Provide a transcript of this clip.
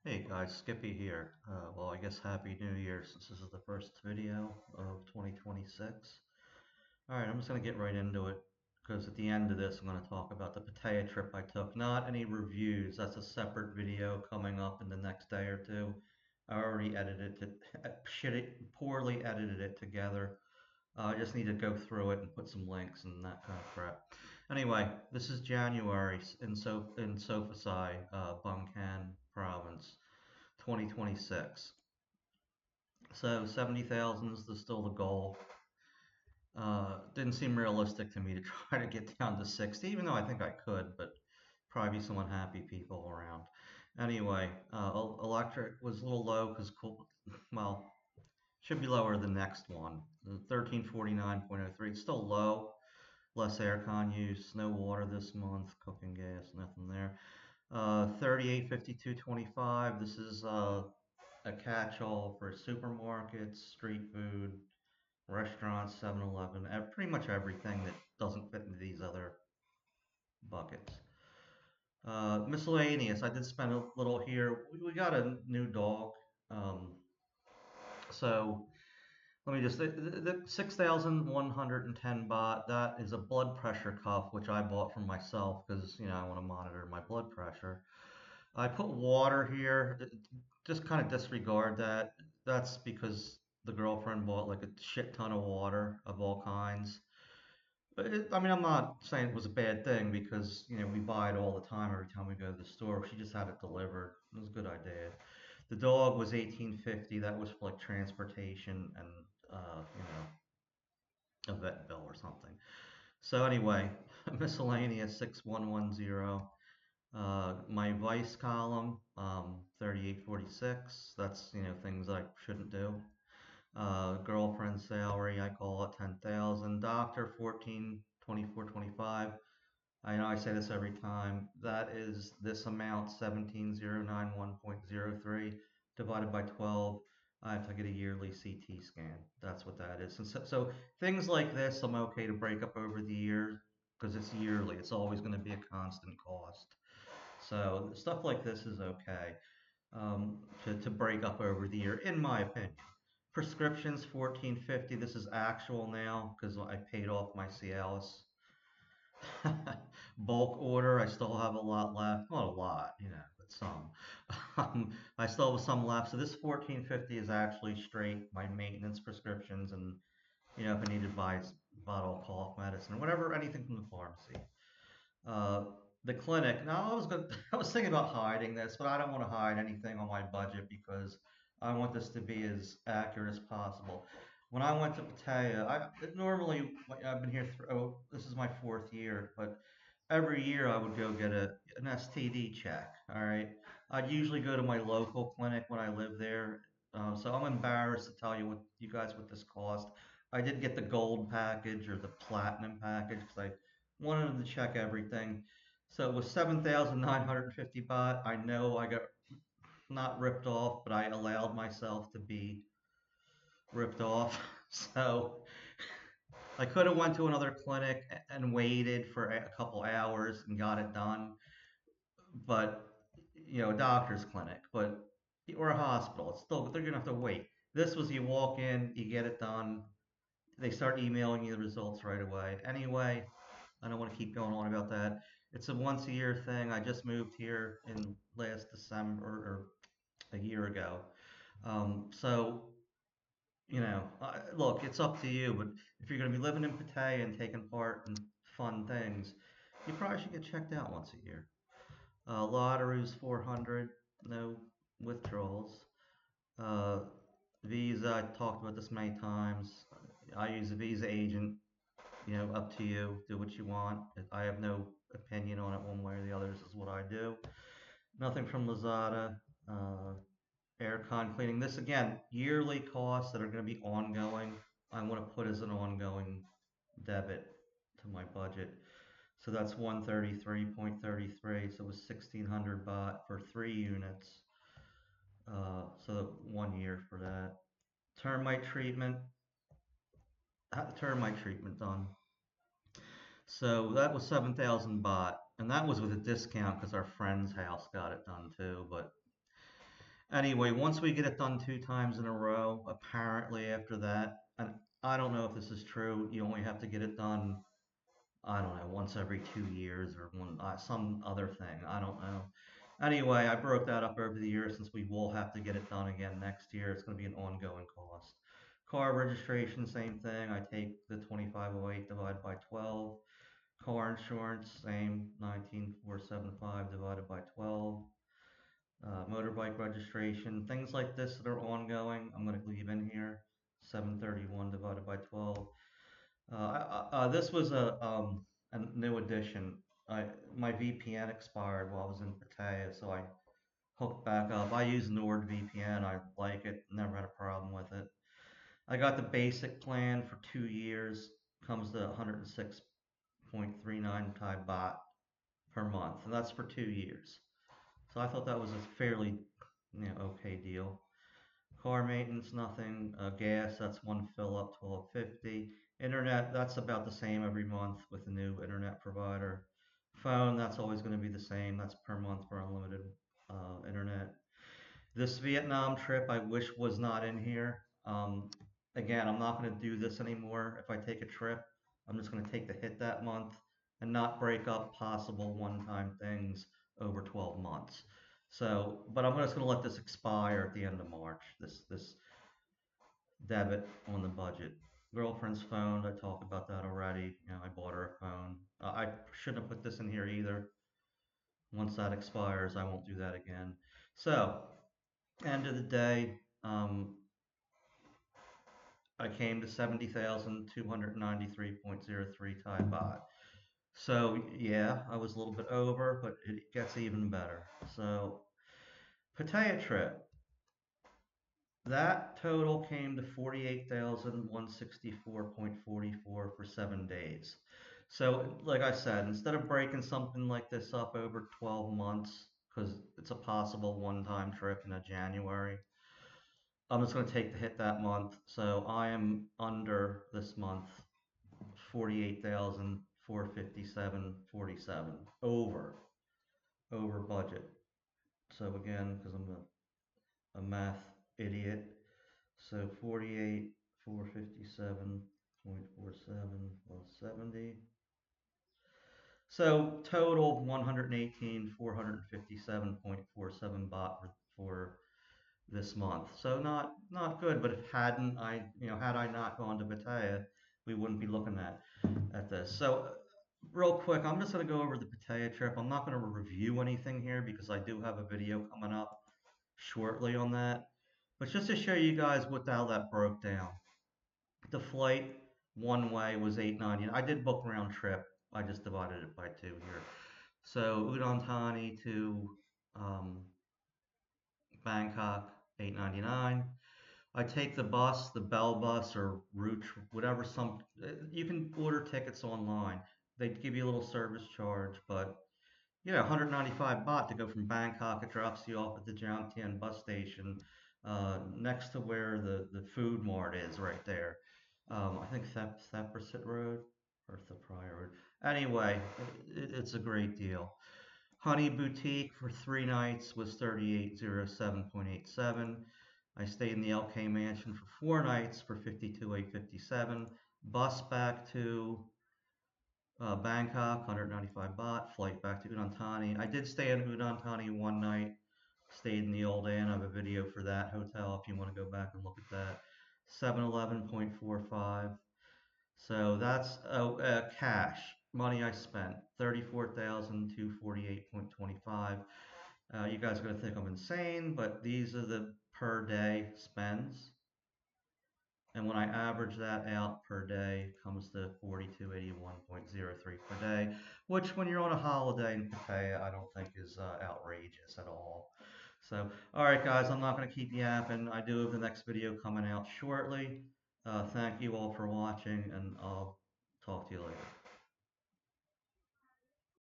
Hey guys, Skippy here. Well, I guess Happy New Year since this is the first video of 2026. Alright, I'm just going to get right into it because at the end of this I'm going to talk about the Pattaya trip I took. Not any reviews, that's a separate video coming up in the next day or two. I already edited poorly edited it together. I just need to go through it and put some links and that kind of crap. Anyway, this is January in Sofasai, Bangkan province. 2026. So 70,000 is still the goal. Didn't seem realistic to me to try to get down to 60, even though I think I could, but probably some unhappy people around. Anyway, electric was a little low because, well, should be lower than the next one. 1349.03. It's still low. Less aircon use, no water this month, cooking gas, nothing there. 3852.25. This is a catch-all for supermarkets, street food, restaurants, 7-Eleven, pretty much everything that doesn't fit into these other buckets. Miscellaneous, I did spend a little here. We got a new dog. Um, so let me just, the 6,110 baht, that is a blood pressure cuff, which I bought for myself because, I want to monitor my blood pressure. I put water here. Just kind of disregard that. That's because the girlfriend bought like a shit ton of water of all kinds. But I mean, I'm not saying it was a bad thing because, we buy it all the time every time we go to the store. She just had it delivered. It was a good idea. The dog was 1850. That was for like transportation and, a vet bill or something. So anyway, miscellaneous 6110. My vice column, 3846. That's, things I shouldn't do. Girlfriend salary, I call it 10,000. Doctor, 1424.25. I know I say this every time. That is this amount, 17091.03 divided by 12. I have to get a yearly CT scan. That's what that is. And so things like this, I'm okay to break up over the year because it's yearly. It's always going to be a constant cost. So stuff like this is okay, to break up over the year, in my opinion. Prescriptions 1450. This is actual now because I paid off my Cialis. Bulk order. I still have a lot left. Not a lot, but some. I still have some left. So this 1450 is actually straight my maintenance prescriptions and if I need to buy bottle cough medicine or whatever, anything from the pharmacy. Uh, the clinic. Now I was thinking about hiding this, but I don't want to hide anything on my budget because I want this to be as accurate as possible. When I went to Pattaya, normally I've been here. This is my fourth year, but every year I would go get an STD check. All right, I'd usually go to my local clinic when I live there. So I'm embarrassed to tell you guys what this cost. I did get the gold package or the platinum package because I wanted them to check everything. So it was 7,950 baht. I know I got not ripped off, but I allowed myself to be ripped off. So I could have went to another clinic and waited for a couple hours and got it done, but a doctor's clinic, but or a hospital, it's still they're gonna have to wait. This was you walk in, you get it done, they start emailing you the results right away. Anyway, I don't want to keep going on about that. It's a once a year thing. I just moved here in last December or a year ago. So, look, it's up to you, but if you're going to be living in Pattaya and taking part in fun things, you probably should get checked out once a year. Lottery's 400, no withdrawals. Uh, Visa, I talked about this many times. I use a Visa agent. Up to you. Do what you want. I have no opinion on it one way or the other. This is what I do. Nothing from Lazada. Uh, Aircon cleaning. This again, yearly costs that are going to be ongoing. I want to put as an ongoing debit to my budget. So that's 133.33. So it was 1,600 baht for 3 units. So 1 year for that. Termite treatment. I had the termite treatment done. So that was 7,000 baht, and that was with a discount because our friend's house got it done too. But Anyway, once we get it done 2 times in a row, apparently after that, and I don't know if this is true, you only have to get it done, I don't know, once every 2 years or some other thing. I don't know. Anyway, I broke that up over the years since we will have to get it done again next year. It's going to be an ongoing cost. Car registration, same thing. I take the 2508 divided by 12. Car insurance, same 19475 divided by 12. Motorbike registration, things like this that are ongoing, I'm going to leave in here. 731 divided by 12. This was a new addition. My VPN expired while I was in Pattaya, so I hooked back up. I use NordVPN. I like it. Never had a problem with it. I got the basic plan for 2 years. Comes to 106.39 Thai baht per month, and that's for 2 years. So I thought that was a fairly, okay deal. Car maintenance, nothing. Gas, that's one fill up, 12.50. Internet, that's about the same every month with the new internet provider. Phone, that's always going to be the same. That's per month for unlimited internet. This Vietnam trip, I wish was not in here. Again, I'm not going to do this anymore. If I take a trip, I'm just going to take the hit that month and not break up possible one-time things over 12 months. So, but I'm just going to let this expire at the end of March. This debit on the budget. Girlfriend's phone, I talked about that already. I bought her a phone. I shouldn't have put this in here either. Once that expires, I won't do that again. So, end of the day, I came to 70,293.03 Thai baht. So yeah, I was a little bit over, but it gets even better. So Pattaya trip, that total came to 48,164.44 for 7 days. So like I said, instead of breaking something like this up over 12 months, because it's a possible one-time trip in a January, I'm just going to take the hit that month. So I am under this month 48,457.47 over budget. So again, because I'm a math idiot, so 48,457.47 plus 70. So total 118,457.47 baht for this month. So not good, but if hadn't I, had I not gone to Pattaya, we wouldn't be looking at this. So real quick, I'm just going to go over the Pattaya trip. I'm not going to review anything here because I do have a video coming up shortly on that. But just to show you guys how that broke down. The flight one way was 8.90. I did book round trip. I just divided it by 2 here. So Udon Thani to um, Bangkok, 8.99. I take the bus, the Bell bus or route, whatever. You can order tickets online. They give you a little service charge, but 195 baht to go from Bangkok. It drops you off at the Jamtien bus station, next to where the food mart is, right there. I think Thepprasit Road or Theprai Road. Anyway, it's a great deal. Honey Boutique for 3 nights was 3807.87. I stayed in the LK Mansion for 4 nights for 52,857. Bus back to Bangkok, 195 baht. Flight back to Udon Thani. I did stay in Udon Thani one night. Stayed in the Old Inn. I have a video for that hotel if you want to go back and look at that. 711.45. So that's cash. Money I spent, 34,248.25. You guys are going to think I'm insane, but these are the per day spends. And when I average that out per day, comes to 4281.03 per day, which when you're on a holiday in Pattaya, I don't think is outrageous at all. So, all right, guys, I'm not going to keep yapping. I do have the next video coming out shortly. Thank you all for watching, and I'll talk to you later.